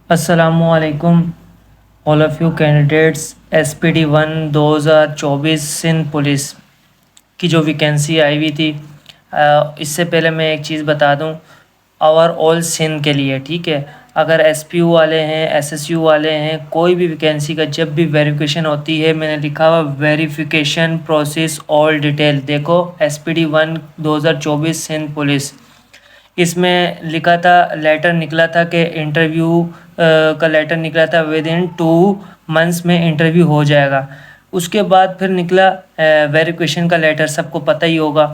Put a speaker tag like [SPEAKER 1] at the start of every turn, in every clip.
[SPEAKER 1] असलकुम all of you candidates. SPD 1 2024 Sindh police की जो वैकेंसी आई हुई थी, इससे पहले मैं एक चीज़ बता दूं ओवरऑल सिंध के लिए, ठीक है। अगर SPU वाले हैं, SSU वाले हैं, कोई भी वैकेंसी का जब भी वेरिफिकेशन होती है, मैंने लिखा हुआ वेरिफिकेशन प्रोसेस ऑल डिटेल, देखो SPD 1 2024 सिंध पुलिस, इसमें लिखा था, लेटर निकला था कि इंटरव्यू का लेटर निकला था विद इन 2 मंथ्स में इंटरव्यू हो जाएगा। उसके बाद फिर निकला वेरिफिकेशन का लेटर, सबको पता ही होगा।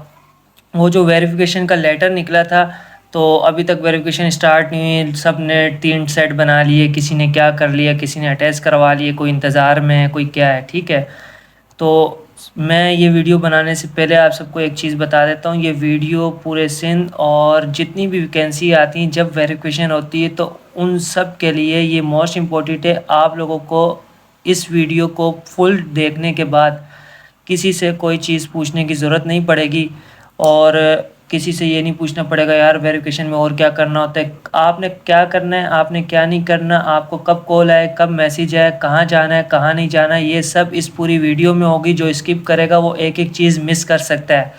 [SPEAKER 1] वो जो वेरिफिकेशन का लेटर निकला था, तो अभी तक वेरिफिकेशन स्टार्ट नहीं हुई। सब ने 3 सेट बना लिए, किसी ने क्या कर लिया, किसी ने अटैच करवा लिए, कोई इंतज़ार में है, कोई क्या है, ठीक है। तो मैं ये वीडियो बनाने से पहले आप सबको एक चीज़ बता देता हूँ, ये वीडियो पूरे सिंध और जितनी भी वैकेंसी आती हैं जब वेरिफिकेशन होती है तो उन सब के लिए ये मोस्ट इम्पोर्टेंट है। आप लोगों को इस वीडियो को फुल देखने के बाद किसी से कोई चीज़ पूछने की ज़रूरत नहीं पड़ेगी और किसी से ये नहीं पूछना पड़ेगा यार वेरिफिकेशन में और क्या करना होता है, आपने क्या करना है, आपने क्या नहीं करना, आपको कब कॉल आए, कब मैसेज आए, कहाँ जाना है, कहाँ नहीं जाना है, ये सब इस पूरी वीडियो में होगी। जो स्किप करेगा वो एक एक चीज़ मिस कर सकता है।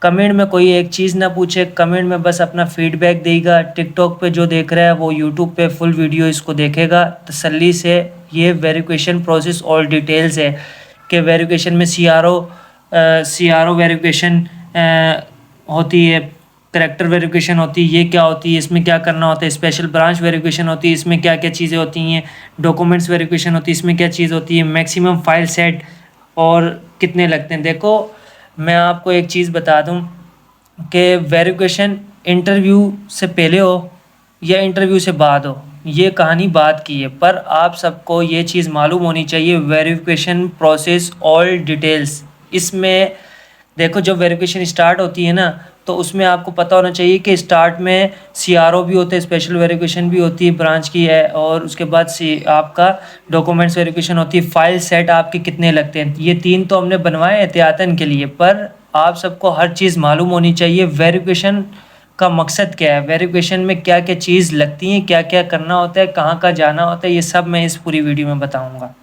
[SPEAKER 1] कमेंट में कोई एक चीज़ ना पूछे, कमेंट में बस अपना फीडबैक देगा। टिकटॉक पे जो देख रहा है वो यूट्यूब पे फुल वीडियो इसको देखेगा तसल्ली से। ये वेरिफिकेशन प्रोसेस ऑल डिटेल्स है कि वेरिफिकेशन में CRO वेरिफिकेशन होती है, करेक्टर वेरिफिकेशन होती है, ये क्या होती है, इसमें क्या करना होता है, स्पेशल ब्रांच वेरिफिकेशन होती है, इसमें क्या क्या चीज़ें होती हैं, डॉक्यूमेंट्स वेरिफिकेशन होती है, इसमें क्या चीज़ होती है, मैक्सिमम फाइल सेट और कितने लगते हैं। देखो मैं आपको एक चीज़ बता दूं कि वेरिफिकेशन इंटरव्यू से पहले हो या इंटरव्यू से बाद हो, ये कहानी बात की है, पर आप सबको ये चीज़ मालूम होनी चाहिए वेरिफिकेशन प्रोसेस ऑल डिटेल्स। इसमें देखो जब वेरिफिकेशन स्टार्ट होती है ना, तो उसमें आपको पता होना चाहिए कि स्टार्ट में CRO भी होते हैं, स्पेशल वेरिफिकेशन भी होती है ब्रांच की है, और उसके बाद आपका डॉक्यूमेंट्स वेरिफिकेशन होती है, फाइल सेट आपके कितने लगते हैं। ये 3 तो हमने बनवाए एहतियातन के लिए, पर आप सबको हर चीज़ मालूम होनी चाहिए। वेरिफिकेशन का मकसद क्या है, वेरिफिकेशन में क्या क्या चीज़ लगती हैं, क्या क्या करना होता है, कहाँ कहाँ जाना होता है, ये सब मैं इस पूरी वीडियो में बताऊँगा।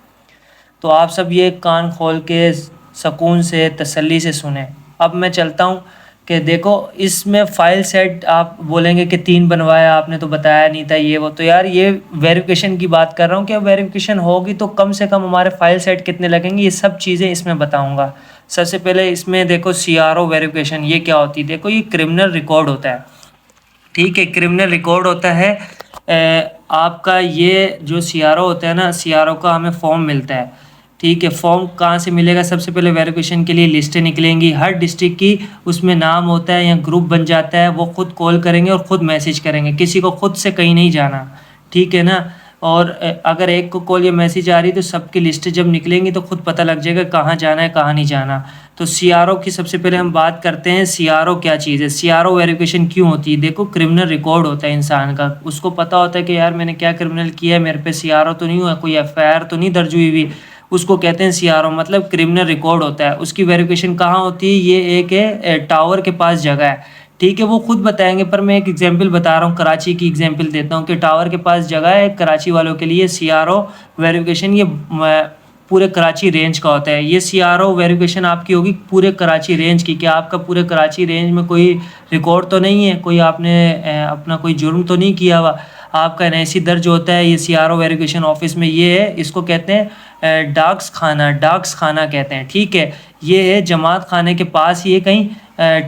[SPEAKER 1] तो आप सब ये कान खोल के सुकून से तसल्ली से सुने। अब मैं चलता हूँ कि देखो इसमें फ़ाइल सेट आप बोलेंगे कि 3 बनवाया आपने, तो बताया नहीं था ये वो, तो यार ये वेरिफिकेशन की बात कर रहा हूँ कि वेरिफिकेशन होगी तो कम से कम हमारे फ़ाइल सेट कितने लगेंगे, ये सब चीज़ें इसमें बताऊँगा। सबसे पहले इसमें देखो CRO वेरिफिकेशन ये क्या होती है। देखो ये क्रिमिनल रिकॉर्ड होता है, ठीक है, क्रिमिनल रिकॉर्ड होता है। आपका ये जो CRO होता है ना, CRO का हमें फॉर्म मिलता है, ठीक है। फॉर्म कहाँ से मिलेगा, सबसे पहले वेरिफिकेशन के लिए लिस्टें निकलेंगी हर डिस्ट्रिक्ट की, उसमें नाम होता है या ग्रुप बन जाता है, वो खुद कॉल करेंगे और ख़ुद मैसेज करेंगे, किसी को खुद से कहीं नहीं जाना, ठीक है ना। और अगर एक को कॉल या मैसेज आ रही तो सबकी लिस्ट जब निकलेंगी तो खुद पता लग जाएगा कहाँ जाना है कहाँ नहीं जाना। तो CRO की सबसे पहले हम बात करते हैं, CRO क्या चीज़ है, CRO वेरिफिकेशन क्यों होती है। देखो क्रिमिनल रिकॉर्ड होता है इंसान का, उसको पता होता है कि यार मैंने क्या क्रिमिनल किया है, मेरे पे CRO तो नहीं हुआ, कोई FIR तो नहीं दर्ज हुई, उसको कहते हैं CRO, मतलब क्रिमिनल रिकॉर्ड होता है। उसकी वेरिफिकेशन कहाँ होती है, ये एक है टावर के पास जगह है, ठीक है, वो खुद बताएंगे, पर मैं एक एग्जांपल बता रहा हूँ, कराची की एग्जांपल देता हूँ कि टावर के पास जगह है कराची वालों के लिए। CRO वेरिफिकेशन ये पूरे कराची रेंज का होता है। ये CRO वेरिफिकेशन आपकी होगी पूरे कराची रेंज की, कि आपका पूरे कराची रेंज में कोई रिकॉर्ड तो नहीं है, कोई आपने अपना कोई जुर्म तो नहीं किया हुआ, आपका NIC दर्ज होता है। ये CRO वेरिफिकेशन ऑफिस में ये है, इसको कहते हैं डाक्स खाना कहते हैं, ठीक है। ये है जमात खाने के पास ही है कहीं,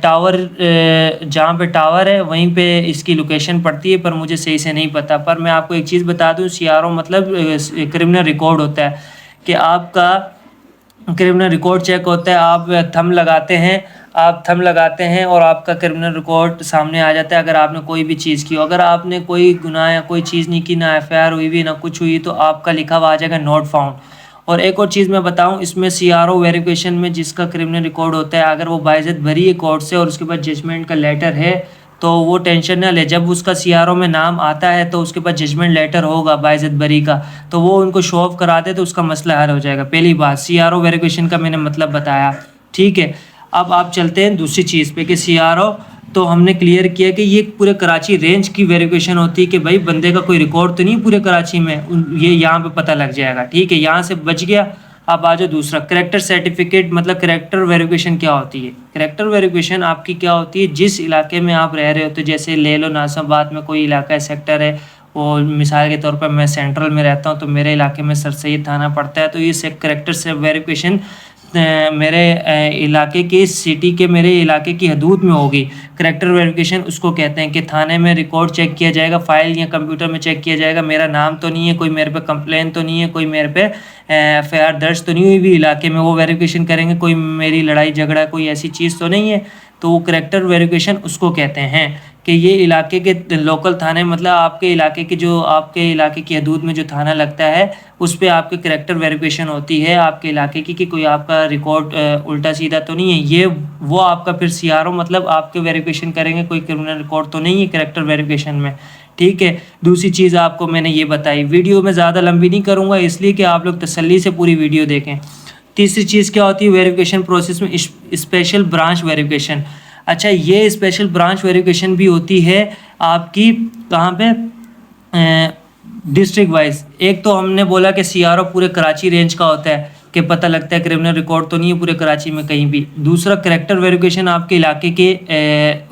[SPEAKER 1] टावर जहाँ पे टावर है वहीं पे इसकी लोकेशन पड़ती है, पर मुझे सही से नहीं पता। पर मैं आपको एक चीज़ बता दूँ, CRO मतलब क्रिमिनल रिकॉर्ड होता है, कि आपका क्रिमिनल रिकॉर्ड चेक होता है, आप थंब लगाते हैं और आपका क्रिमिनल रिकॉर्ड सामने आ जाता है। अगर आपने कोई भी चीज़ की, अगर आपने कोई गुनाह या कोई चीज़ नहीं की, ना FIR हुई भी ना कुछ हुई, तो आपका लिखा हुआ आ जाएगा नॉट फाउंड। और एक और चीज़ मैं बताऊं, इसमें CRO वेरिफिकेशन में जिसका क्रिमिनल रिकॉर्ड होता है, अगर वो बाइज्जत भरी है कोर्ट से और उसके बाद जजमेंट का लेटर है, तो वो टेंशन ना ले। जब उसका CRO में नाम आता है तो उसके पास जजमेंट लेटर होगा बाइज्जत बरी का, तो वो उनको शो ऑफ करा दे तो उसका मसला हल हो जाएगा। पहली बात CRO वेरिफिकेशन का मैंने मतलब बताया, ठीक है। अब आप चलते हैं दूसरी चीज़ पे कि CRO, तो हमने क्लियर किया कि ये पूरे कराची रेंज की वेरिफिकेशन होती है कि भाई बंदे का कोई रिकॉर्ड तो नहीं पूरे कराची में, ये यहाँ पे पता लग जाएगा। ठीक है, यहाँ से बच गया। अब आ जाओ दूसरा, करेक्टर सर्टिफिकेट, मतलब करेक्टर वेरिफिकेशन क्या होती है। करेक्टर वेरिफिकेशन आपकी क्या होती है, जिस इलाके में आप रह रहे हो, तो जैसे ले लो नासिराबाद में कोई इलाका है, सेक्टर है, और मिसाल के तौर पर मैं सेंट्रल में रहता हूँ तो मेरे इलाके में सर सैयद थाना पड़ता है, तो ये करेक्टर से वेरिफिकेशन मेरे इलाके के सिटी के मेरे इलाके की हदूद में होगी। करेक्टर वेरिफिकेशन उसको कहते हैं कि थाने में रिकॉर्ड चेक किया जाएगा, फाइल या कंप्यूटर में चेक किया जाएगा, मेरा नाम तो नहीं है, कोई मेरे पे कंप्लेन तो नहीं है, कोई मेरे पे एफआईआर दर्ज तो नहीं हुई भी इलाके में, वो वेरिफिकेशन करेंगे, कोई मेरी लड़ाई झगड़ा कोई ऐसी चीज़ तो नहीं है, तो वो करेक्टर वेरिफिकेशन उसको कहते हैं कि ये इलाके के लोकल थाने, मतलब आपके इलाके के जो आपके इलाके की हदूद में जो थाना लगता है उस पर आपके करेक्टर वेरिफिकेशन होती है आपके इलाके की कि कोई आपका रिकॉर्ड उल्टा सीधा तो नहीं है। ये वो आपका फिर सीआरओ मतलब आपके वेरिफिकेशन करेंगे, कोई क्रिमिनल रिकॉर्ड तो नहीं है करेक्टर वेरिफिकेशन में। ठीक है, दूसरी चीज़ आपको मैंने ये बताई, वीडियो में ज़्यादा लंबी नहीं करूँगा इसलिए कि आप लोग तसल्ली से पूरी वीडियो देखें। तीसरी चीज़ क्या होती है वेरिफिकेशन प्रोसेस में, स्पेशल ब्रांच वेरिफिकेशन। अच्छा, ये स्पेशल ब्रांच वेरिफिकेशन भी होती है आपकी कहाँ पे, डिस्ट्रिक्ट वाइज। एक तो हमने बोला कि सीआरओ पूरे कराची रेंज का होता है कि पता लगता है क्रिमिनल रिकॉर्ड तो नहीं है पूरे कराची में कहीं भी। दूसरा करेक्टर वेरिफिकेशन आपके इलाके के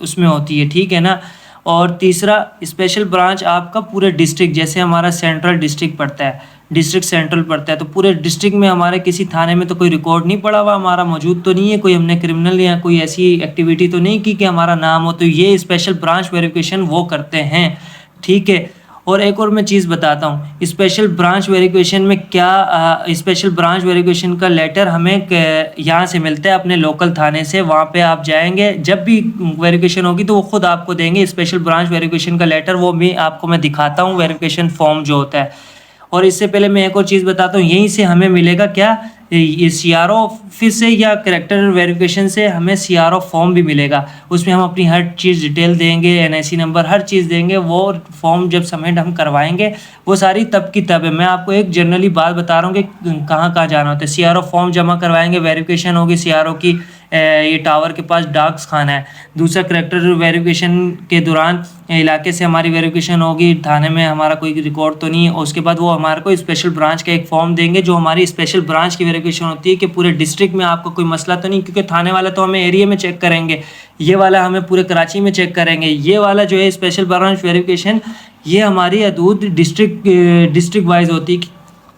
[SPEAKER 1] उसमें होती है, ठीक है ना। और तीसरा स्पेशल ब्रांच आपका पूरे डिस्ट्रिक्ट, जैसे हमारा सेंट्रल डिस्ट्रिक्ट पड़ता है, डिस्ट्रिक्ट सेंट्रल पड़ता है, तो पूरे डिस्ट्रिक्ट में हमारे किसी थाने में तो कोई रिकॉर्ड नहीं पड़ा हुआ हमारा, मौजूद तो नहीं है, कोई हमने क्रिमिनल या कोई ऐसी एक्टिविटी तो नहीं की कि हमारा नाम हो, तो ये स्पेशल ब्रांच वेरिफिकेशन वो करते हैं। ठीक है, और एक और मैं चीज़ बताता हूँ, स्पेशल ब्रांच वेरिफिकेशन में क्या, स्पेशल ब्रांच वेरिफिकेशन का लेटर हमें यहाँ से मिलता है अपने लोकल थाने से, वहाँ पे आप जाएंगे, जब भी वेरिफिकेशन होगी तो वो खुद आपको देंगे स्पेशल ब्रांच वेरिफिकेशन का लेटर, वो भी आपको मैं दिखाता हूँ वेरिफिकेशन फॉर्म जो होता है। और इससे पहले मैं एक और चीज़ बताता हूँ, यहीं से हमें मिलेगा क्या, ये सीआरओ ऑफिस से या करेक्टर वेरिफिकेशन से हमें सीआरओ फॉर्म भी मिलेगा, उसमें हम अपनी हर चीज़ डिटेल देंगे, एनआईसी नंबर हर चीज़ देंगे, वो फॉर्म जब सबमिट हम करवाएंगे वो सारी तब की तब है। मैं आपको एक जनरली बात बता रहा हूँ कि कहाँ कहाँ जाना होता है। सीआरओ फॉर्म जमा करवाएंगे, वेरिफिकेशन होगी सीआरओ की, ये टावर के पास डाक खाना है। दूसरा करेक्टर वेरिफिकेशन के दौरान इलाके से हमारी वेरिफिकेशन होगी, थाने में हमारा कोई रिकॉर्ड तो नहीं है, उसके बाद वो हमारे को स्पेशल ब्रांच का एक फॉर्म देंगे जो हमारी स्पेशल ब्रांच की वेरिफिकेशन होती है कि पूरे डिस्ट्रिक्ट में आपको कोई मसला तो नहीं, क्योंकि थाने वाला तो हमें एरिया में चेक करेंगे, ये वाला हमें पूरे कराची में चेक करेंगे। ये वाला जो है स्पेशल ब्रांच वेरिफिकेशन, ये हमारी हदूद डिस्ट्रिक्ट वाइज होती है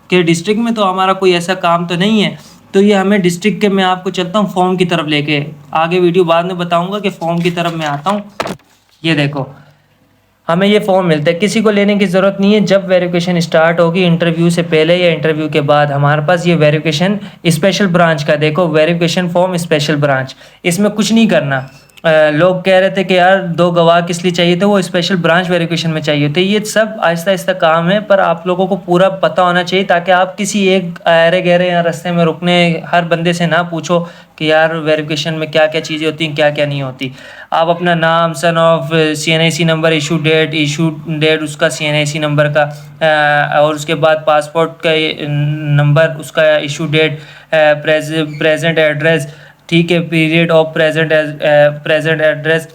[SPEAKER 1] कि डिस्ट्रिक्ट में तो हमारा कोई ऐसा काम तो नहीं है, तो ये हमें डिस्ट्रिक्ट के, मैं आपको चलता हूँ फॉर्म की तरफ लेके, आगे वीडियो बाद में बताऊंगा कि फॉर्म की तरफ मैं आता हूँ। ये देखो, हमें ये फॉर्म मिलता है, किसी को लेने की ज़रूरत नहीं है, जब वेरिफिकेशन स्टार्ट होगी इंटरव्यू से पहले या इंटरव्यू के बाद हमारे पास ये वेरिफिकेशन स्पेशल ब्रांच का, देखो वेरिफिकेशन फॉर्म स्पेशल ब्रांच, इसमें कुछ नहीं करना। लोग कह रहे थे कि यार 2 गवाह किस लिए चाहिए थे, वो स्पेशल ब्रांच वेरिफिकेशन में चाहिए थे। ये सब आहिस्ता आहिस्ता काम है, पर आप लोगों को पूरा पता होना चाहिए ताकि आप किसी एक अरे गहरे या रास्ते में रुकने हर बंदे से ना पूछो कि यार वेरिफिकेशन में क्या क्या चीज़ें होती हैं क्या क्या नहीं होती। आप अपना नाम, son of, CNIC number, issue date उसका CNIC नंबर का, और उसके बाद पासपोर्ट का नंबर, उसका इशू डेट, प्रेजेंट एड्रेस, ठीक है, पीरियड ऑफ प्रेजेंट एड्रेस,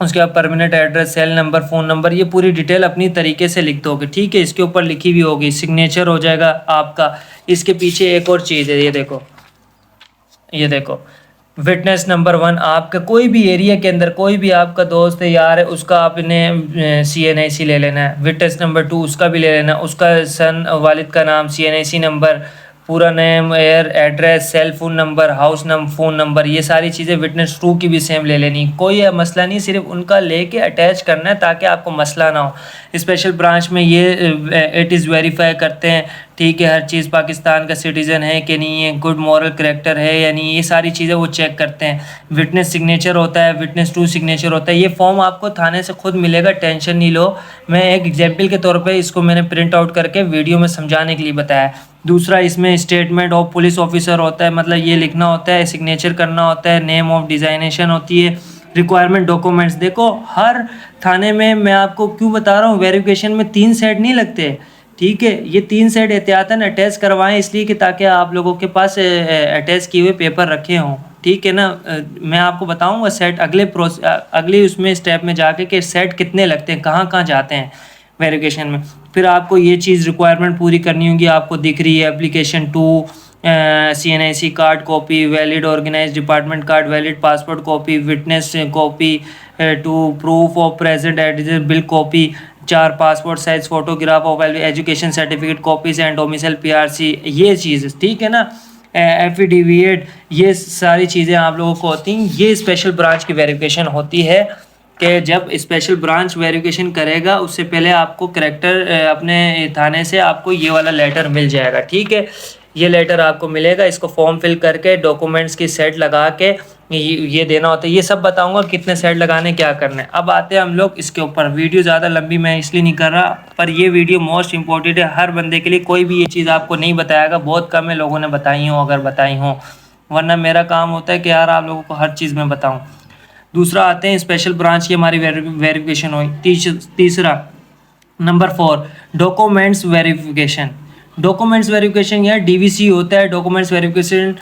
[SPEAKER 1] उसके बाद permanent address, cell number, phone number, ये पूरी डिटेल अपनी तरीके से लिख दोगे। ठीक है, इसके ऊपर लिखी भी होगी, सिग्नेचर हो जाएगा आपका। इसके पीछे एक और चीज़ है, ये देखो विटनेस नंबर 1, आपका कोई भी एरिया के अंदर कोई भी आपका दोस्त है यार है, उसका आपने CNIC ले लेना है। विटनेस नंबर 2 उसका भी ले लेना, उसका सन वालिद का नाम, CNIC नंबर, पूरा नेम, एयर address, cell phone number, house number, phone number, ये सारी चीज़ें विटनेस 2 की भी सेम ले लेनी। कोई मसला नहीं, सिर्फ उनका लेके अटैच करना है ताकि आपको मसला ना हो। स्पेशल ब्रांच में ये इट इज़ वेरीफाई करते हैं, ठीक है, हर चीज़ पाकिस्तान का सिटीज़न है कि नहीं है, गुड मॉरल करैक्टर है या नहीं, ये सारी चीज़ें वो चेक करते हैं। विटनेस सिग्नेचर होता है, विटनेस 2 सिग्नेचर होता है। ये फॉर्म आपको थाने से खुद मिलेगा, टेंशन नहीं लो। मैं एक एग्जाम्पल के तौर पे इसको मैंने प्रिंट आउट करके वीडियो में समझाने के लिए बताया। दूसरा, इसमें स्टेटमेंट ऑफ पुलिस ऑफिसर होता है, मतलब ये लिखना होता है, सिग्नेचर करना होता है, नेम ऑफ डिज़ाइनेशन होती है। रिक्वायरमेंट डॉक्यूमेंट्स, देखो हर थाने में, मैं आपको क्यों बता रहा हूँ, वेरिफिकेशन में 3 सेट नहीं लगते, ठीक है, ये 3 सेट एहतियातन अटैच करवाएं, इसलिए कि ताकि आप लोगों के पास अटैच किए हुए पेपर रखे हों। ठीक है ना। मैं आपको बताऊंगा सेट अगले उसमें स्टेप में जाके कि सेट कितने लगते हैं, कहाँ कहाँ जाते हैं वेरिफिकेशन में। फिर आपको ये चीज़ रिक्वायरमेंट पूरी करनी होगी, आपको दिख रही है application two CNIC card copy, valid organize department card, valid passport copy, witness copy, two proof of present address bill copy, 4 passport size photograph of education certificate copies and domicile PRC, ये चीज़ ठीक है ना। Affidavit, ये सारी चीज़ें आप लोगों को होती हैं। ये स्पेशल ब्रांच की वेरिफिकेशन होती है कि जब स्पेशल ब्रांच वेरिफिकेशन करेगा उससे पहले आपको करेक्टर अपने थाने से आपको ये वाला लेटर मिल जाएगा, ठीक है। ये लेटर आपको मिलेगा, इसको फॉर्म फिल करके डॉक्यूमेंट्स की सेट लगा के ये देना होता है। ये सब बताऊंगा कितने सेट लगाने, क्या करना है। अब आते हैं हम लोग इसके ऊपर। वीडियो ज़्यादा लंबी मैं इसलिए नहीं कर रहा, पर ये वीडियो मोस्ट इंपॉर्टेंट है हर बंदे के लिए। कोई भी ये चीज़ आपको नहीं बताएगा, बहुत कम है लोगों ने बताई हो, अगर बताई हो, वरना मेरा काम होता है कि यार आप लोगों को हर चीज़ में बताऊँ। दूसरा आते हैं स्पेशल ब्रांच की हमारी वेरिफिकेशन हुई। तीसरा number 4 documents verification. Documents verification या DVC होता है, डॉक्यूमेंट्स वेरिफिकेशन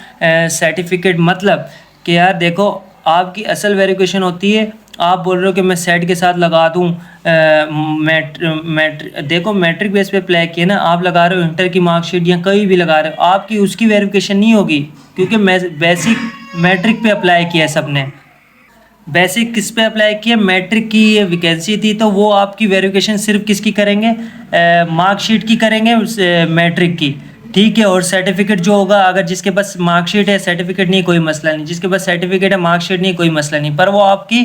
[SPEAKER 1] सर्टिफिकेट। मतलब कि यार देखो, आपकी असल वेरिफिकेशन होती है, आप बोल रहे हो कि मैं सेट के साथ लगा दूं देखो मैट्रिक बेस पे अप्लाई किया ना, आप लगा रहे हो इंटर की मार्कशीट या कहीं भी लगा रहे हो, आपकी उसकी वेरिफिकेशन नहीं होगी, क्योंकि मैं बेसिक मैट्रिक पे अप्लाई किया है सबने। बेसिक किस पे अप्लाई किया, मैट्रिक की ये वैकेंसी थी, तो वो आपकी वेरिफिकेशन सिर्फ किसकी करेंगे, मार्कशीट की करेंगे, मैट्रिक की, ठीक है। और सर्टिफिकेट जो होगा, अगर जिसके पास मार्कशीट है सर्टिफिकेट नहीं कोई मसला नहीं, जिसके पास सर्टिफिकेट है मार्कशीट नहीं कोई मसला नहीं, पर वो आपकी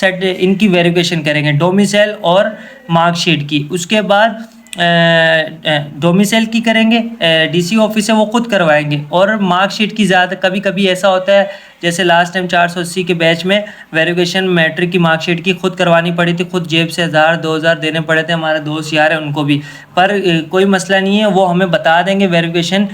[SPEAKER 1] इनकी वेरिफिकेशन करेंगे, डोमिसाइल और मार्कशीट की। उसके बाद डोमिसाइल की करेंगे, DC ऑफिस से वो खुद करवाएंगे। और मार्कशीट की ज़्यादा कभी कभी ऐसा होता है, जैसे लास्ट टाइम 480 के बैच में वेरिफिकेशन मैट्रिक की मार्कशीट की खुद करवानी पड़ी थी, खुद जेब से 1000-2000 देने पड़े थे, हमारे दोस्त यार हैं उनको भी। पर कोई मसला नहीं है, वो हमें बता देंगे वेरिफिकेशन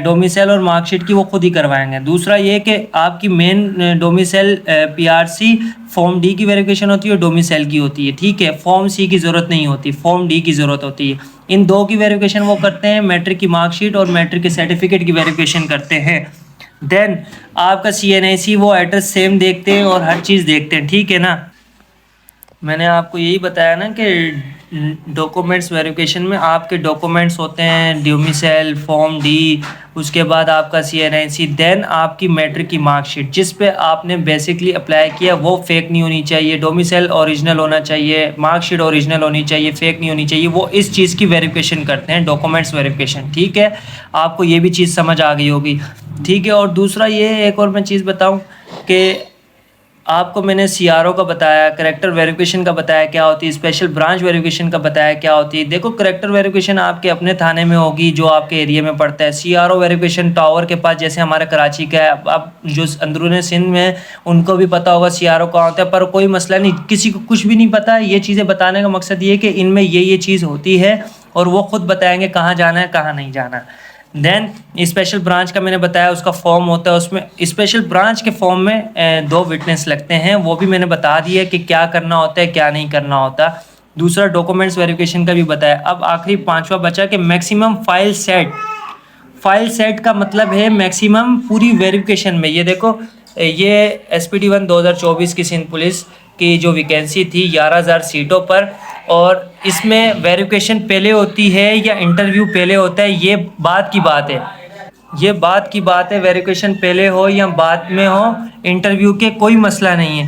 [SPEAKER 1] डोमिसाइल और मार्कशीट की वो खुद ही करवाएंगे। दूसरा ये कि आपकी main domicile PRC form D की वेरिफिकेशन होती है और डोमिसाइल की होती है, ठीक है। फॉर्म C की ज़रूरत नहीं होती, फॉर्म D की ज़रूरत होती है। इन दो की वेरिफिकेशन वो करते हैं, मैट्रिक की मार्कशीट और मैट्रिक के सर्टिफिकेट की वेरिफिकेशन करते हैं। देन आपका CNIC वो एड्रेस सेम देखते हैं और हर चीज़ देखते हैं, ठीक है ना। मैंने आपको यही बताया ना कि डॉक्यूमेंट्स वेरिफिकेशन में आपके डॉक्यूमेंट्स होते हैं डोमिसाइल, फॉर्म D, उसके बाद आपका CNIC, देन आपकी मैट्रिक की मार्कशीट जिस पे आपने बेसिकली अप्लाई किया वो फेक नहीं होनी चाहिए, डोमिसाइल ओरिजिनल होना चाहिए, मार्कशीट ओरिजिनल होनी चाहिए, फेक नहीं होनी चाहिए। वो इस चीज़ की वेरिफिकेशन करते हैं, डॉक्यूमेंट्स वेरिफिकेशन, ठीक है। आपको ये भी चीज़ समझ आ गई होगी, ठीक है। और दूसरा ये एक और मैं चीज़ बताऊँ कि आपको मैंने CRO का बताया, करेक्टर वेरिफिकेशन का बताया क्या होती है, स्पेशल ब्रांच वेरिफिकेशन का बताया क्या होती है। देखो करेक्टर वेरिफिकेशन आपके अपने थाने में होगी जो आपके एरिया में पड़ता है। CRO वेरिफिकेशन टावर के पास, जैसे हमारा कराची का है, अब जो अंदरून सिंध में उनको भी पता होगा CRO कहाँ होता है, पर कोई मसला नहीं, किसी को कुछ भी नहीं पता। ये चीज़ें बताने का मकसद ये है कि इनमें ये चीज़ होती है और वो खुद बताएँगे कहाँ जाना है कहाँ नहीं जाना। देन स्पेशल ब्रांच का मैंने बताया, उसका फॉर्म होता है, उसमें स्पेशल ब्रांच के फॉर्म में 2 विटनेस लगते हैं, वो भी मैंने बता दिया कि क्या करना होता है क्या नहीं करना होता। दूसरा डॉक्यूमेंट्स वेरिफिकेशन का भी बताया। अब आखिरी 5वां बचा कि maximum file set. File set का मतलब है मैक्सिमम पूरी वेरिफिकेशन में। ये देखो, ये SPD1 2024 की सिंध पुलिस की जो वैकेंसी थी 11,000 सीटों पर, और इसमें वेरिफिकेशन पहले होती है या इंटरव्यू पहले होता है, ये बात की बात है, ये बात की बात है। वेरिफिकेशन पहले हो या बाद में हो, इंटरव्यू के कोई मसला नहीं है।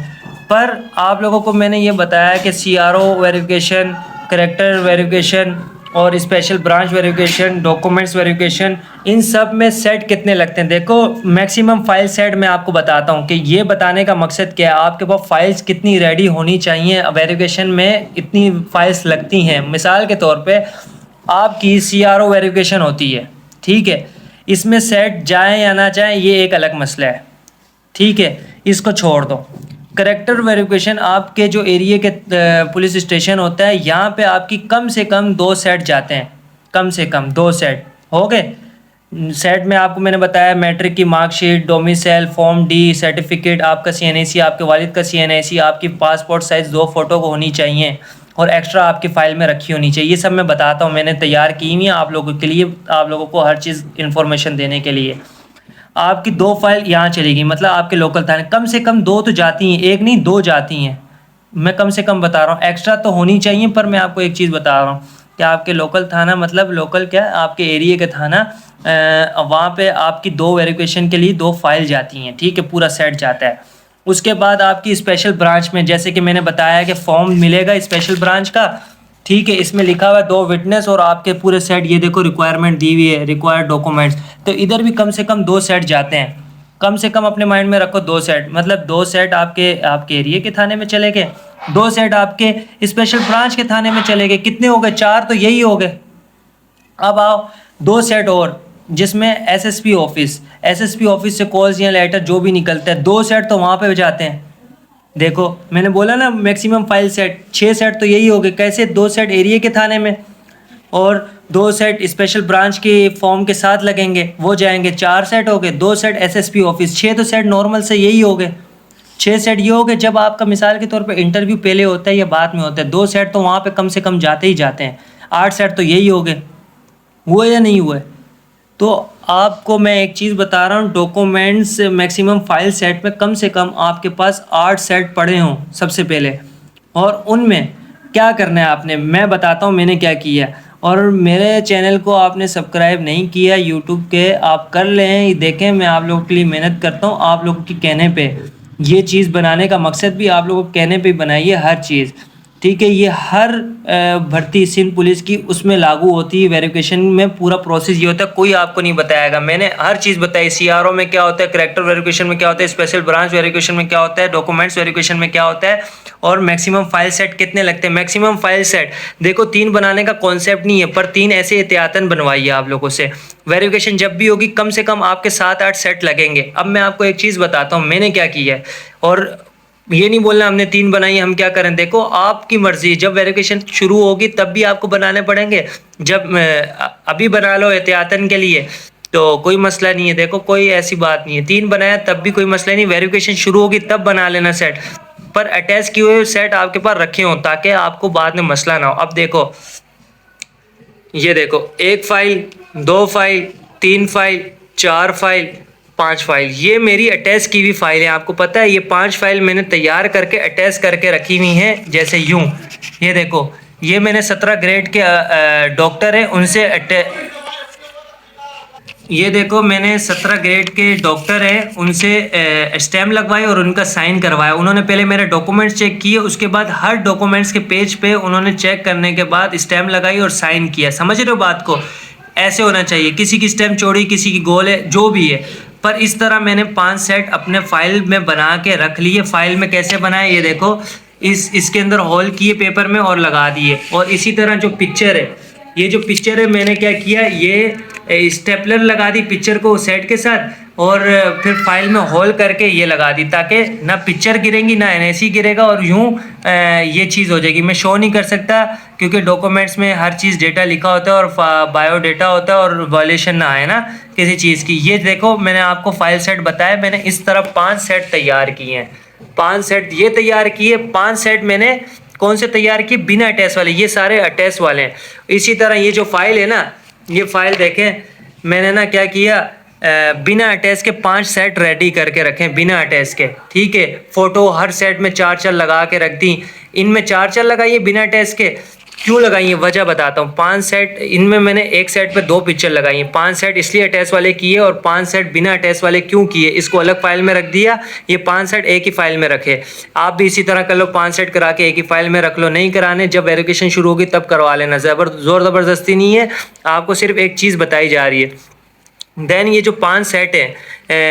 [SPEAKER 1] पर आप लोगों को मैंने ये बताया कि CRO वेरिफिकेशन, करेक्टर वेरिफिकेशन और special branch verification, documents verification, इन सब में सेट कितने लगते हैं। देखो मैक्सिमम फाइल सेट मैं आपको बताता हूँ कि ये बताने का मकसद क्या है, आपके पास फाइल्स कितनी रेडी होनी चाहिए। वेरिफिकेशन में इतनी फाइल्स लगती हैं। मिसाल के तौर पे आपकी CRO वेरिफिकेशन होती है, ठीक है, इसमें सेट जाए या ना जाए ये एक अलग मसला है, ठीक है, इसको छोड़ दो। करेक्टर वेरिफिकेशन आपके जो एरिया के पुलिस स्टेशन होता है, यहाँ पे आपकी कम से कम 2 सेट जाते हैं, कम से कम 2 सेट हो गए। सेट में आपको मैंने बताया मैट्रिक की marksheet, domicile, form D, certificate, आपका CNIC, आपके वालिद का CNIC, आपकी पासपोर्ट साइज़ 2 फ़ोटो को होनी चाहिए और एक्स्ट्रा आपकी फ़ाइल में रखी होनी चाहिए। ये सब मैं बताता हूँ, मैंने तैयार की हुई है आप लोगों के लिए, आप लोगों को हर चीज़ इन्फॉर्मेशन देने के लिए। आपकी 2 फाइल यहाँ चलेगी, मतलब आपके लोकल थाने कम से कम 2 तो जाती हैं, 1 नहीं 2 जाती हैं। मैं कम से कम बता रहा हूँ, एक्स्ट्रा तो होनी चाहिए, पर मैं आपको एक चीज़ बता रहा हूँ कि आपके लोकल थाना, मतलब लोकल क्या, आपके एरिया का थाना, वहाँ पे आपकी 2 वेरिफिकेशन के लिए 2 फाइल जाती हैं, ठीक है, पूरा सेट जाता है। उसके बाद आपकी स्पेशल ब्रांच में, जैसे कि मैंने बताया कि फॉर्म मिलेगा स्पेशल ब्रांच का, ठीक है, इसमें लिखा हुआ है 2 विटनेस और आपके पूरे सेट, ये देखो रिक्वायरमेंट दी हुई है, रिक्वायर्ड डॉक्यूमेंट्स, तो इधर भी कम से कम 2 सेट जाते हैं। कम से कम अपने माइंड में रखो 2 सेट, मतलब 2 सेट आपके एरिया के थाने में चले गए, 2 सेट आपके स्पेशल ब्रांच के थाने में चले गए, कितने हो गए, 4 तो यही हो गए। अब आओ 2 सेट और, जिसमें एसएसपी ऑफिस से कॉल्स या लेटर जो भी निकलता है, 2 सेट तो वहाँ पे जाते हैं। देखो मैंने बोला ना मैक्सिमम फाइल सेट, 6 सेट तो यही हो गए। कैसे, 2 सेट एरिया के थाने में और 2 सेट स्पेशल ब्रांच के फॉर्म के साथ लगेंगे, वो जाएंगे, 4 सेट हो गए। 2 सेट एसएसपी ऑफिस, 6 तो सेट नॉर्मल से यही हो गए। 6 सेट ये हो गए जब आपका मिसाल के तौर पे इंटरव्यू पहले होता है या बाद में होता है। 2 सेट तो वहाँ पे कम से कम जाते ही जाते हैं। 8 सेट तो यही हो गए। हुआ या नहीं हुआ? तो आपको मैं एक चीज़ बता रहा हूँ, डॉक्यूमेंट्स मैक्सिमम फाइल सेट में कम से कम आपके पास 8 सेट पड़े हों सबसे पहले, और उनमें क्या करना है आपने, मैं बताता हूँ मैंने क्या किया। और मेरे चैनल को आपने सब्सक्राइब नहीं किया यूट्यूब के, आप कर लें, देखें मैं आप लोगों के लिए मेहनत करता हूँ, आप लोगों के कहने पे ये चीज़ बनाने का मकसद भी आप लोगों के कहने पे बनाई है हर चीज़, ठीक है। ये हर भर्ती सिंध पुलिस की उसमें लागू होती है, वेरिफिकेशन में पूरा प्रोसेस ये होता है, कोई आपको नहीं बताएगा, मैंने हर चीज़ बताई। सीआरओ में क्या होता है, कैरेक्टर वेरिफिकेशन में क्या होता है, स्पेशल ब्रांच वेरिफिकेशन में क्या होता है, डॉक्यूमेंट्स वेरिफिकेशन में क्या होता है, और मैक्सिमम फाइल सेट कितने लगते हैं। मैक्सिमम फाइल सेट देखो 3 बनाने का कॉन्सेप्ट नहीं है, पर 3 ऐसे एहतियातन बनवाइए आप लोगों से। वेरिफिकेशन जब भी होगी कम से कम आपके 7-8 सेट लगेंगे। अब मैं आपको एक चीज़ बताता हूँ मैंने क्या किया है, और ये नहीं बोलना हमने 3 बनाई हम क्या करें। देखो आपकी मर्जी, जब वेरिफिकेशन शुरू होगी तब भी आपको बनाने पड़ेंगे, जब अभी बना लो एहतियातन के लिए तो कोई मसला नहीं है। देखो कोई ऐसी बात नहीं है, 3 बनाया तब भी कोई मसला नहीं, वेरिफिकेशन शुरू होगी तब बना लेना सेट, पर अटैच किए हुए सेट आपके पास रखे हों ताकि आपको बाद में मसला ना हो। अब देखो ये देखो, 1 file, 2 file, 3 file, 4 file, 5 file, ये मेरी अटैच की हुई फाइल है। आपको पता है ये 5 फाइल मैंने तैयार करके अटैच करके रखी हुई हैं, जैसे यूं। ये देखो ये मैंने 17 ग्रेड के डॉक्टर हैं उनसे ये देखो मैंने 17 ग्रेड के डॉक्टर हैं उनसे स्टैम्प लगवाए और उनका साइन करवाया। उन्होंने पहले मेरे डॉक्यूमेंट्स चेक किए, उसके बाद हर डॉक्यूमेंट्स के पेज पे उन्होंने चेक करने के बाद स्टैम्प लगाई और साइन किया। समझ रहे हो बात को? ऐसे होना चाहिए, किसी की स्टैम्प चौड़ी किसी की गोल है, जो भी है, पर इस तरह मैंने 5 सेट अपने फाइल में बना के रख लिए। फाइल में कैसे बनाए ये देखो, इसके अंदर होल किए पेपर में और लगा दिए। और इसी तरह जो पिक्चर है, ये जो पिक्चर है मैंने क्या किया, ये स्टेपलर लगा दी पिक्चर को सेट के साथ, और फिर फाइल में होल करके ये लगा दी ताकि ना पिक्चर गिरेंगी ना एनएसी गिरेगा, और यूं ये चीज़ हो जाएगी। मैं शो नहीं कर सकता क्योंकि डॉक्यूमेंट्स में हर चीज़ डेटा लिखा होता है और बायोडेटा होता है, और वायलेशन ना आए ना किसी चीज़ की। ये देखो मैंने आपको फाइल सेट बताया, मैंने इस तरह 5 सेट तैयार किए हैं। 5 सेट ये तैयार किए, 5 सेट मैंने कौन से तैयार किए, बिना अटैच वाले, ये सारे अटैच वाले हैं। इसी तरह ये जो फाइल है ना, ये फाइल देखें मैंने ना क्या किया, बिना अटैच के 5 सेट रेडी करके रखें बिना अटैच के, ठीक है। फोटो हर सेट में 4-4 लगा के रख दी, इनमें 4-4 लगाइए बिना अटैच के। क्यों लगाई है वजह बताता हूँ। 5 सेट इनमें मैंने एक सेट पे 2 पिक्चर लगाई हैं। 5 सेट इसलिए अटैच वाले किए और 5 सेट बिना अटैच वाले क्यों किए, इसको अलग फाइल में रख दिया, ये 5 सेट एक ही फाइल में रखे। आप भी इसी तरह कर लो, 5 सेट करा के एक ही फाइल में रख लो। नहीं कराने, जब वेरिफिकेशन शुरू होगी तब करवा लेना, जोर ज़बरदस्ती नहीं है, आपको सिर्फ एक चीज़ बताई जा रही है। देन ये जो 5 सेट हैं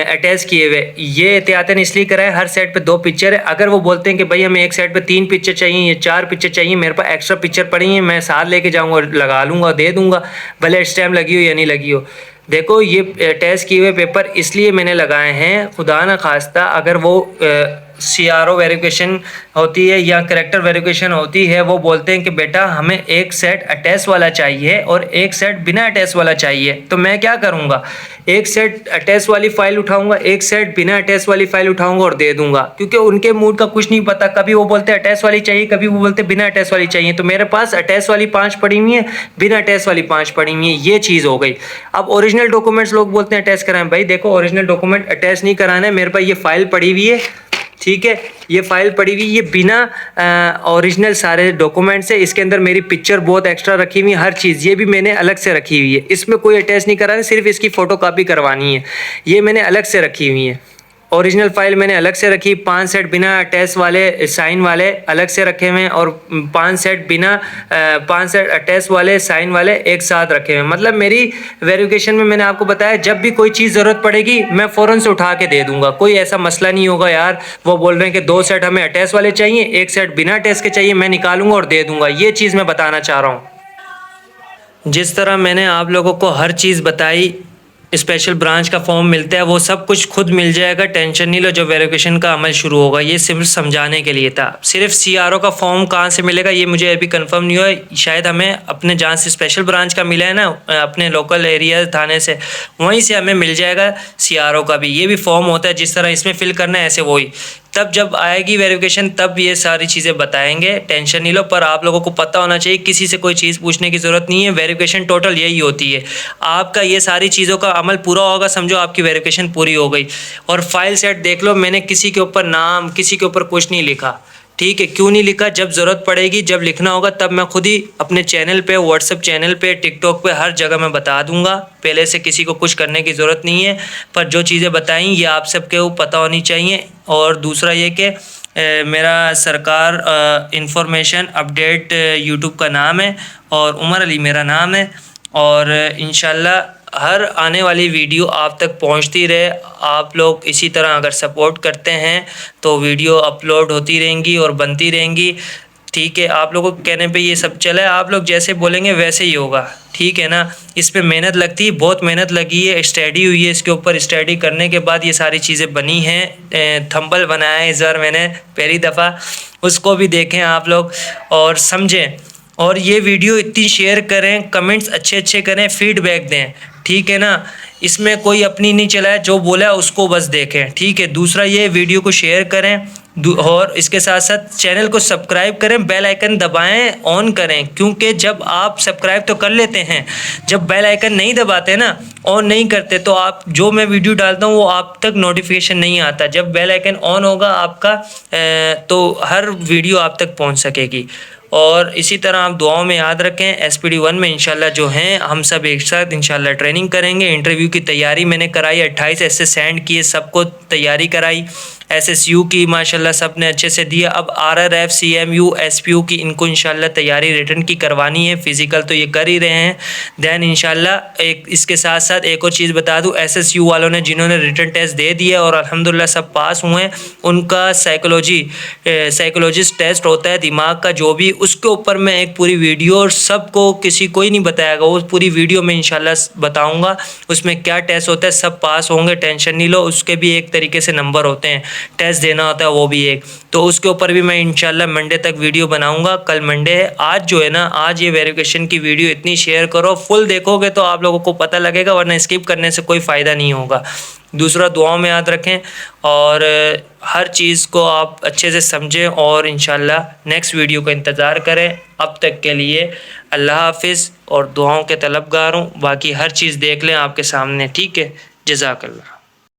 [SPEAKER 1] अटैच किए हुए, ये एहतियातन इसलिए कराए, हर सेट पे 2 पिक्चर है। अगर वो बोलते हैं कि भाई हमें एक सेट पे 3 पिक्चर चाहिए या 4 पिक्चर चाहिए, मेरे पास एक्स्ट्रा पिक्चर पड़ी हैं, मैं साथ लेके जाऊंगा और लगा लूँगा, दे दूँगा, भले स्टैम्प लगी हो या नहीं लगी हो। देखो ये अटैच किए हुए पेपर इसलिए मैंने लगाए हैं, खुदा न खास्ता अगर वो CRO वेरिफिकेशन होती है या करेक्टर वेरिफिकेशन होती है, वो बोलते हैं कि बेटा हमें एक सेट अटैच वाला चाहिए और एक सेट बिना अटैच वाला चाहिए। तो मैं क्या करूँगा, एक सेट अटैच वाली फ़ाइल उठाऊँगा, एक सेट बिना अटैच वाली फ़ाइल उठाऊँगा और दे दूँगा, क्योंकि उनके मूड का कुछ नहीं पता, कभी वो बोलते अटैच वाली चाहिए, कभी वो बोलते बिना अटैच वाली चाहिए। तो मेरे पास अटैच वाली 5 पड़ी हुई है, बिना अटैच वाली 5 पड़ी हुई है, ये चीज़ हो गई। अब ओरिजिनल डॉक्यूमेंट्स लोग बोलते हैं अटैच कराएं, भाई देखो ओरिजिनल डॉक्यूमेंट अटैच नहीं कराना है, मेरे पास ये फाइल पड़ी हुई है, ठीक है, ये फाइल पड़ी हुई, ये बिना ओरिजिनल सारे डॉक्यूमेंट्स है, इसके अंदर मेरी पिक्चर बहुत एक्स्ट्रा रखी हुई है, हर चीज़ ये भी मैंने अलग से रखी हुई है, इसमें कोई अटैच नहीं कराना, सिर्फ इसकी फ़ोटो कापी करवानी है, ये मैंने अलग से रखी हुई है। ओरिजिनल फाइल मैंने अलग से रखी, 5 सेट बिना अटैच वाले साइन वाले अलग से रखे हुए हैं और 5 सेट अटैच वाले साइन वाले एक साथ रखे हुए हैं। मतलब मेरी वेरिफिकेशन में मैंने आपको बताया, जब भी कोई चीज़ ज़रूरत पड़ेगी मैं फ़ौरन से उठा के दे दूंगा, कोई ऐसा मसला नहीं होगा यार वो बोल रहे हैं कि 2 सेट हमें अटैच वाले चाहिए, 1 सेट बिना अटैच के चाहिए, मैं निकालूंगा और दे दूंगा। ये चीज़ मैं बताना चाह रहा हूँ। जिस तरह मैंने आप लोगों को हर चीज़ बताई, स्पेशल ब्रांच का फॉर्म मिलता है, वो सब कुछ खुद मिल जाएगा, टेंशन नहीं लो। जो वेरिफिकेशन का अमल शुरू होगा, ये सिर्फ समझाने के लिए था। सिर्फ CRO का फॉर्म कहाँ से मिलेगा ये मुझे अभी कंफर्म नहीं हुआ, शायद हमें अपने जहाँ से स्पेशल ब्रांच का मिला है ना, अपने लोकल एरिया थाने से, वहीं से हमें मिल जाएगा CRO का भी। ये भी फॉर्म होता है जिस तरह इसमें फिल करना है ऐसे वही, तब जब आएगी वेरिफिकेशन तब ये सारी चीज़ें बताएंगे, टेंशन नहीं लो। पर आप लोगों को पता होना चाहिए, किसी से कोई चीज़ पूछने की ज़रूरत नहीं है, वेरिफिकेशन टोटल यही होती है। आपका ये सारी चीज़ों का अमल पूरा होगा, समझो आपकी वेरिफिकेशन पूरी हो गई। और फाइल सेट देख लो, मैंने किसी के ऊपर नाम, किसी के ऊपर कुछ नहीं लिखा, ठीक है। क्यों नहीं लिखा, जब ज़रूरत पड़ेगी, जब लिखना होगा तब मैं खुद ही अपने चैनल पे, व्हाट्सएप चैनल पे, टिकटॉक पे, हर जगह मैं बता दूंगा। पहले से किसी को कुछ करने की ज़रूरत नहीं है, पर जो चीज़ें बताई ये आप सबके को पता होनी चाहिए। और दूसरा ये कि मेरा सरकार इंफॉर्मेशन अपडेट यूट्यूब का नाम है और उमर अली मेरा नाम है, और इंशाल्लाह हर आने वाली वीडियो आप तक पहुंचती रहे। आप लोग इसी तरह अगर सपोर्ट करते हैं तो वीडियो अपलोड होती रहेंगी और बनती रहेंगी, ठीक है। आप लोगों के कहने पे ये सब चला है, आप लोग जैसे बोलेंगे वैसे ही होगा, ठीक है ना। इस पे मेहनत लगती है, बहुत मेहनत लगी है, स्टडी हुई है इसके ऊपर, स्टडी करने के बाद ये सारी चीज़ें बनी हैं। थंबल बनाया है इस बार मैंने पहली दफ़ा, उसको भी देखें आप लोग और समझें। और ये वीडियो इतनी शेयर करें, कमेंट्स अच्छे अच्छे करें, फीडबैक दें, ठीक है ना। इसमें कोई अपनी नहीं चलाए, जो बोला उसको बस देखें, ठीक है। दूसरा ये वीडियो को शेयर करें और इसके साथ साथ चैनल को सब्सक्राइब करें, बेल आइकन दबाएं, ऑन करें, क्योंकि जब आप सब्सक्राइब तो कर लेते हैं, जब बेल आइकन नहीं दबाते ना, ऑन नहीं करते, तो आप जो मैं वीडियो डालता हूँ वो आप तक नोटिफिकेशन नहीं आता। जब बेल आइकन ऑन होगा आपका तो हर वीडियो आप तक पहुँच सकेगी। और इसी तरह आप दुआओं में याद रखें। SPD 1 में इंशाल्लाह जो हैं हम सब एक साथ इंशाल्लाह ट्रेनिंग करेंगे। इंटरव्यू की तैयारी मैंने कराई, 28 ऐसे सेंड किए, सबको तैयारी कराई। SSU की माशाल्लाह सब ने अच्छे से दिया। अब RRF, CMU, SPU की इनको इंशाल्लाह तैयारी रिटर्न की करवानी है, फ़िज़िकल तो ये कर ही रहे हैं। दैन इंशाल्लाह एक इसके साथ साथ एक और चीज़ बता दूं, SSU वालों ने जिन्होंने रिटर्न टेस्ट दे दिया और अल्हम्दुलिल्लाह सब पास हुए हैं, उनका साइकोलॉजिस्ट टेस्ट होता है दिमाग का जो भी, उसके ऊपर मैं एक पूरी वीडियो, और सबको किसी कोई नहीं बताएगा, वो पूरी वीडियो में इंशाल्लाह बताऊँगा उसमें क्या टेस्ट होता है। सब पास होंगे, टेंशन नहीं लो। उसके भी एक तरीके से नंबर होते हैं, टेस्ट देना होता है वो भी एक, तो उसके ऊपर भी मैं इंशाल्लाह मंडे तक वीडियो बनाऊंगा। कल मंडे है, आज जो है ना, आज ये वेरिफिकेशन की वीडियो इतनी शेयर करो, फुल देखोगे तो आप लोगों को पता लगेगा, वरना स्किप करने से कोई फ़ायदा नहीं होगा। दूसरा दुआओं में याद रखें और हर चीज़ को आप अच्छे से समझें और इंशाल्लाह नेक्स्ट वीडियो का इंतज़ार करें। अब तक के लिए अल्लाह हाफिज़ और दुआओं के तलबगार हूँ। बाकी हर चीज़ देख लें आपके सामने, ठीक है। जज़ाकल्लाह।